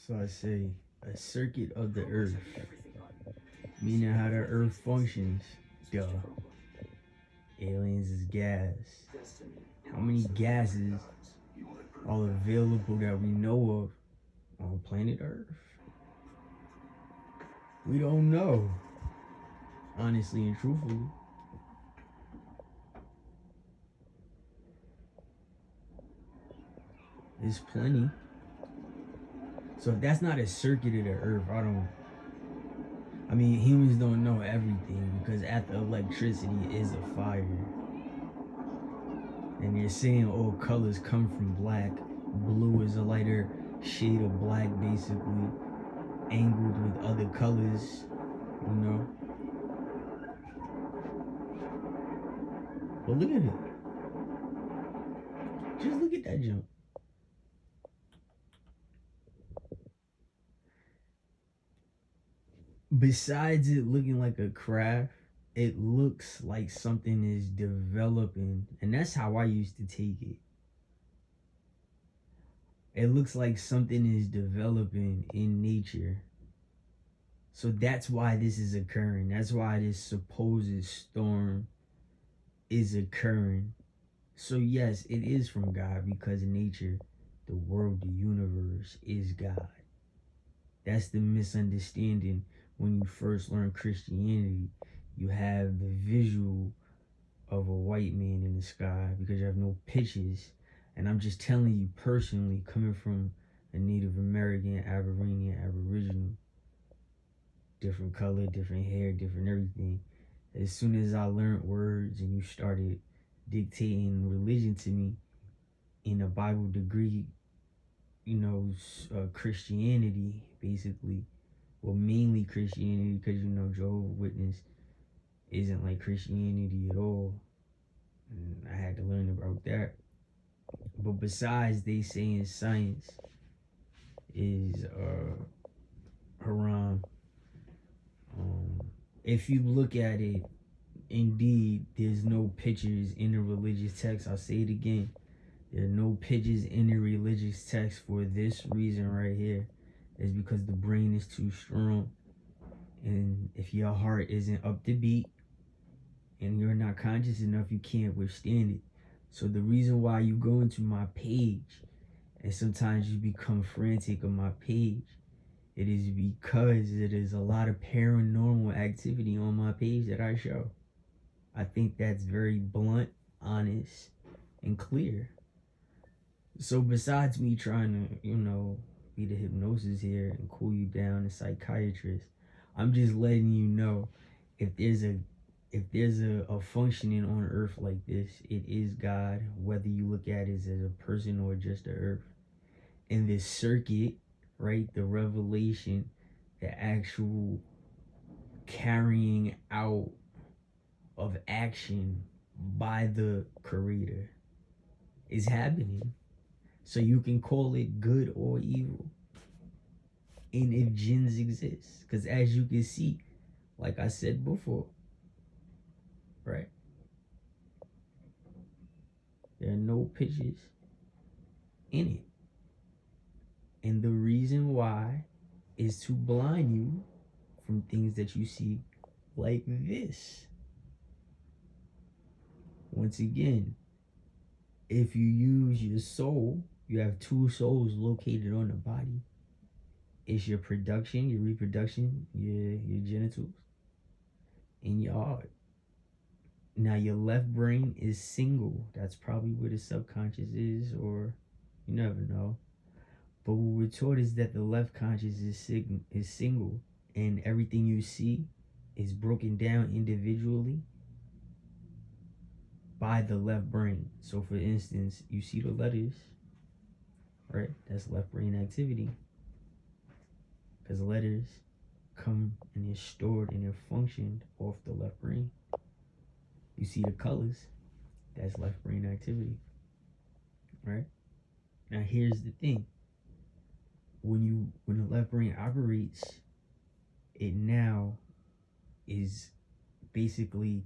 So I say a circuit of the earth, meaning how the earth functions. Duh. Aliens is gas. How many gases are available that we know of on planet Earth? We don't know. Honestly and truthfully. There's plenty. So if that's not a circuit of the earth, I mean, humans don't know everything because after electricity is a fire. And they're saying all colors come from black. Blue is a lighter shade of black, basically, angled with other colors, you know. But look at it. Just look at that jump. Besides it looking like a craft, it looks like something is developing. And that's how I used to take it. It looks like something is developing in nature. So that's why this is occurring. That's why this supposed storm is occurring. So yes, it is from God because nature, the world, the universe is God. That's the misunderstanding when you first learn Christianity. You have the visual of a white man in the sky because you have no pictures. And I'm just telling you personally, coming from a Native American, Aboriginal, different color, different hair, different everything. As soon as I learned words and you started dictating religion to me in a Bible degree, Christianity, basically, well, mainly Christianity, because Jehovah's Witness isn't like Christianity at all. And I had to learn about that. But besides, they saying science is haram. If you look at it, indeed, there's no pictures in the religious text. I'll say it again. There are no pictures in the religious text for this reason right here. It's because the brain is too strong. And if your heart isn't up to beat and you're not conscious enough, you can't withstand it. So the reason why you go into my page and sometimes you become frantic on my page, it is because it is a lot of paranormal activity on my page that I show. I think that's very blunt, honest, and clear. So besides me trying to, be the hypnosis here and cool you down, the psychiatrist, I'm just letting you know if there's a functioning on earth like this, it is God, whether you look at it as a person or just the earth. And this circuit, right, the revelation, the actual carrying out of action by the creator is happening. So you can call it good or evil. And if jinns exist, because as you can see, like I said before, right, there are no pictures in it. And the reason why is to blind you from things that you see like this. Once again, if you use your soul, you have two souls located on the body. It's your production, your reproduction, your genitals, and your heart. Now your left brain is single. That's probably where the subconscious is, or you never know. But what we're taught is that the left conscious is single, and everything you see is broken down individually by the left brain. So for instance, you see the letters, right? That's left brain activity. Because letters come and they're stored and they're functioned off the left brain. You see the colors, that's left brain activity, right? Now here's the thing. When the left brain operates, it now is basically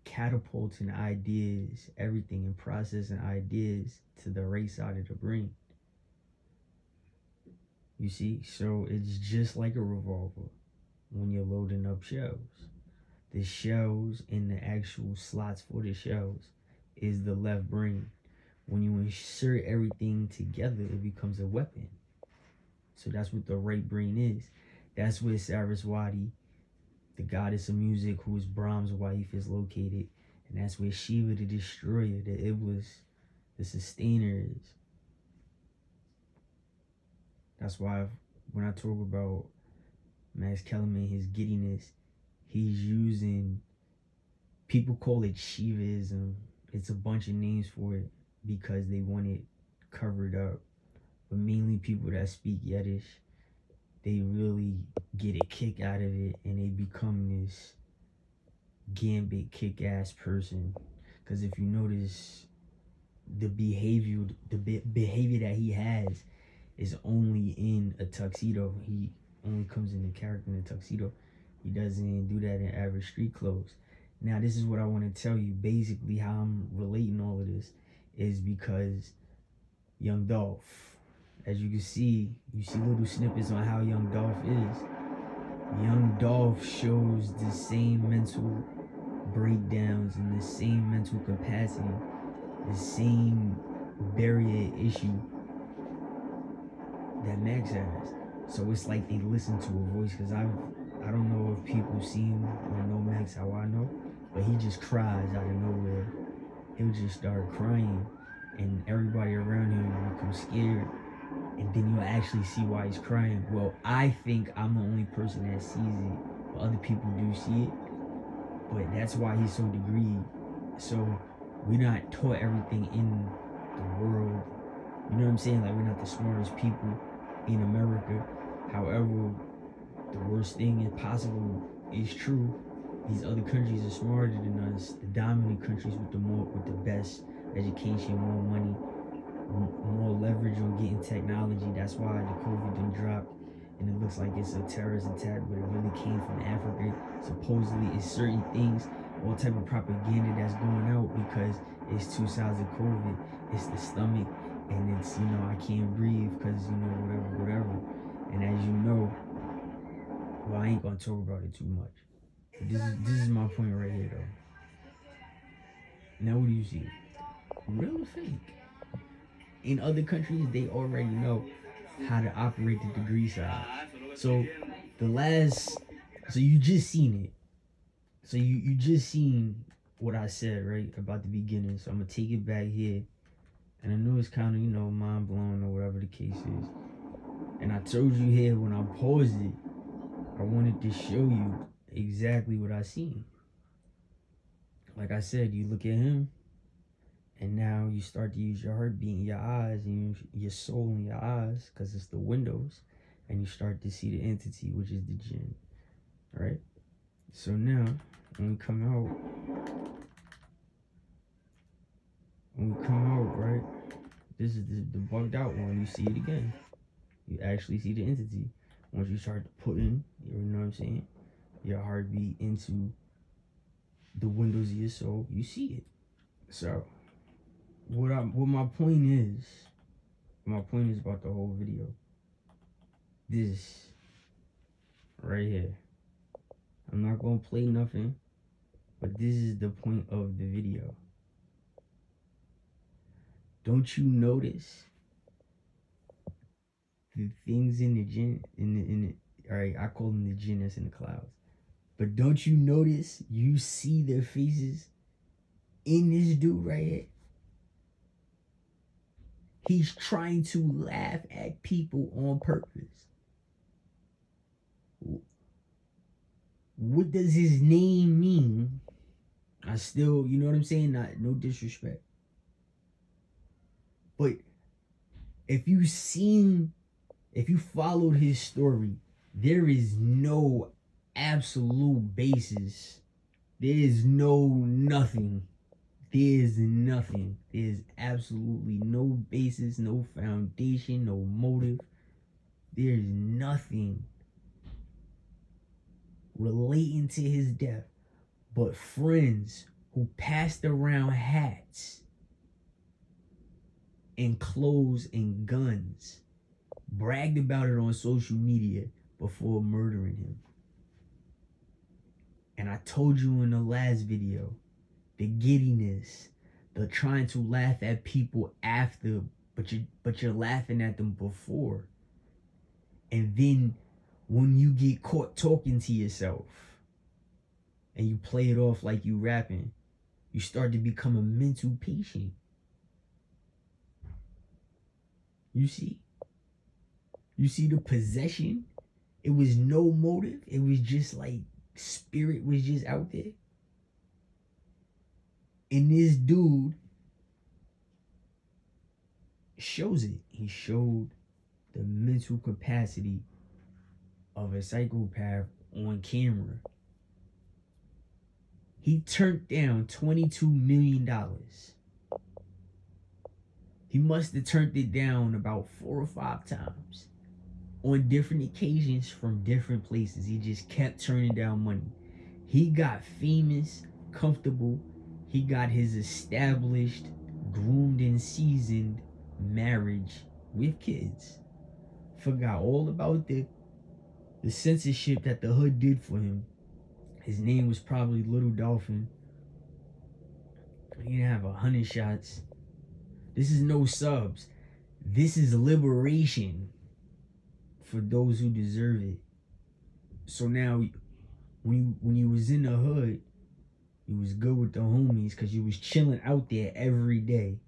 catapulting ideas, everything, and processing ideas to the right side of the brain. You see? So it's just like a revolver when you're loading up shells. The shells and the actual slots for the shells is the left brain. When you insert everything together, it becomes a weapon. So that's what the right brain is. That's where Saraswati, the goddess of music, who is Brahms' wife, is located. And that's where Shiva, the destroyer, the Iblis, the sustainer, is. That's why when I talk about Max Kellerman, his giddiness, he's using, people call it Shivaism. It's a bunch of names for it because they want it covered up. But mainly people that speak Yiddish, they really get a kick out of it and they become this gambit kick-ass person. Because if you notice, the behavior that he has is only in a tuxedo. He only comes in the character in a tuxedo. He doesn't do that in average street clothes. Now, this is what I want to tell you. Basically, how I'm relating all of this is because Young Dolph, as you can see, you see little snippets on how Young Dolph is. Young Dolph shows the same mental breakdowns and the same mental capacity, the same barrier issue that Max has. So it's like they listen to a voice, because I don't know if people seen or know Max how I know, but he just cries out of nowhere. He'll just start crying and everybody around him will become scared, and then you'll actually see why he's crying. Well, I think I'm the only person that sees it, but other people do see it. But that's why he's so degreed. So we're not taught everything in the world. You know what I'm saying? Like, we're not the smartest people in America. However, the worst thing is possible is true. These other countries are smarter than us. The dominant countries with the best education, more money, more leverage on getting technology. That's why the COVID didn't drop, and it looks like it's a terrorist attack, but it really came from Africa. Supposedly, it's certain things, all type of propaganda that's going out, because it's two sides of COVID. It's the stomach, and it's, I can't breathe because, whatever. And as you know, well, I ain't gonna talk about it too much. But this is my point right here, though. Now, what do you see? Real or fake? In other countries, they already know how to operate the degree side. So you just seen it. So you just seen what I said, right, about the beginning. So I'm gonna take it back here. And I know it's kind of, mind blowing or whatever the case is. And I told you here when I paused it, I wanted to show you exactly what I seen. Like I said, you look at him, and now you start to use your heartbeat in your eyes and your soul in your eyes, because it's the windows, and you start to see the entity, which is the jinn, right? So now, when we come out, right, this is the bugged out one. You see it again. You actually see the entity. Once you start putting, your heartbeat into the windows of your soul, you see it. So, what my point is about the whole video. This right here. I'm not gonna play nothing, but this is the point of the video. Don't you notice the things in the jinn, all right, I call them the jinn that's in the clouds. But don't you notice you see their faces in this dude right here? He's trying to laugh at people on purpose. What does his name mean? I still, you know what I'm saying? No disrespect. But if you followed his story, there is no absolute basis. There is nothing. There's nothing. There's absolutely no basis, no foundation, no motive. There's nothing relating to his death but friends who passed around hats and clothes and guns bragged about it on social media before murdering him. And I told you in the last video, the giddiness, the trying to laugh at people after, but you're laughing at them before. And then when you get caught talking to yourself and you play it off like you rapping, you start to become a mental patient. You see? You see the possession? It was no motive. It was just like spirit was just out there. And this dude shows it. He showed the mental capacity of a psychopath on camera. He turned down $22 million. He must have turned it down about 4 or 5 times on different occasions from different places. He just kept turning down money. He got famous, comfortable. He got his established, groomed and seasoned marriage with kids. Forgot all about the censorship that the hood did for him. His name was probably Little Dolphin. He didn't have 100 shots. This is no subs. This is liberation for those who deserve it. So now, when you was in the hood, you was good with the homies because you was chilling out there every day.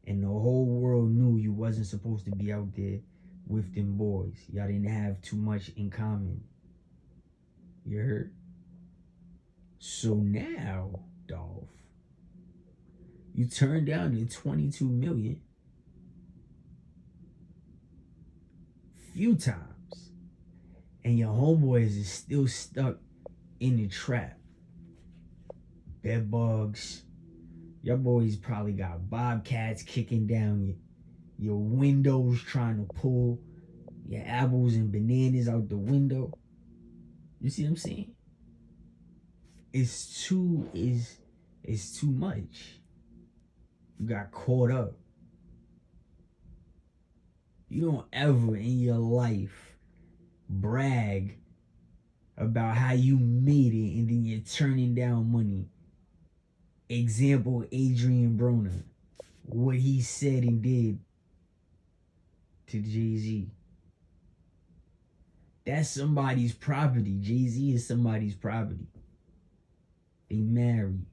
And the whole world knew you wasn't supposed to be out there with them boys. Y'all didn't have too much in common. You heard? So now, Dolph, you turned down the 22 million few times, and your homeboys is still stuck in the trap. Bed bugs. Your boys probably got bobcats kicking down your windows, trying to pull your apples and bananas out the window. You see what I'm saying? It's too much. You got caught up. You don't ever in your life brag about how you made it and then you're turning down money. Example, Adrian Broner. What he said and did to Jay-Z. That's somebody's property. Jay-Z is somebody's property. They married.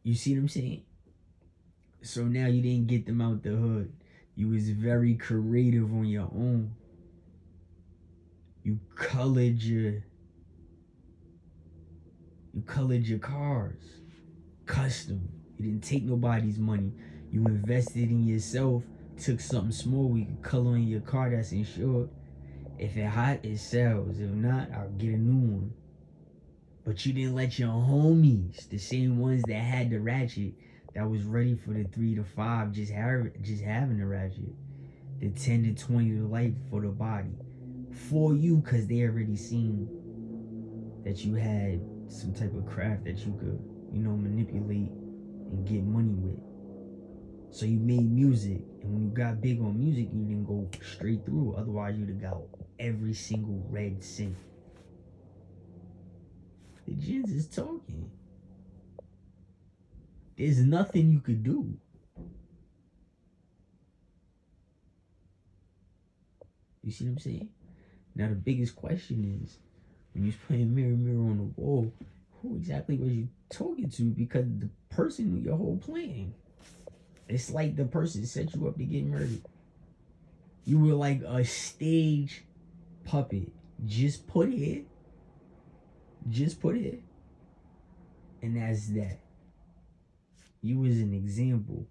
You see what I'm saying? So now you didn't get them out the hood. You was very creative on your own. You colored your cars custom. You didn't take nobody's money. You invested in yourself. Took something small where you could color in your car that's insured. If it hot, it sells. If not, I'll get a new one. But you didn't let your homies, the same ones that had the ratchet, that was ready for the 3 to 5, just having the ratchet, the 10 to 20 to life for the body, for you, because they already seen that you had some type of craft that you could, manipulate and get money with. So you made music, and when you got big on music, you didn't go straight through. Otherwise, you'd have got every single red cent. The Jins is talking. There's nothing you could do. You see what I'm saying? Now the biggest question is, when you was playing Mirror Mirror on the Wall, who exactly was you talking to? Because the person knew your whole plan. It's like the person set you up to get murdered. You were like a stage puppet. Just put it. And that's that. You was an example.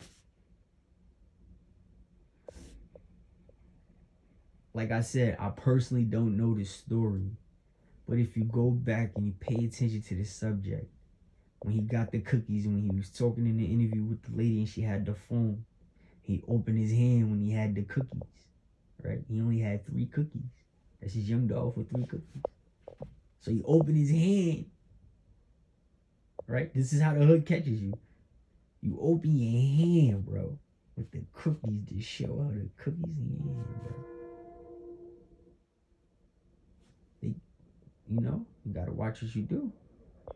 Like I said, I personally don't know the story. But if you go back and you pay attention to the subject, when he got the cookies, when he was talking in the interview with the lady and she had the phone, he opened his hand when he had the cookies, right? He only had 3 cookies. That's his young dog with 3 cookies. So he opened his hand, right? This is how the hood catches you. You open your hand, bro, with the cookies to show how the cookies in your hand, bro. you know, you gotta watch what you do.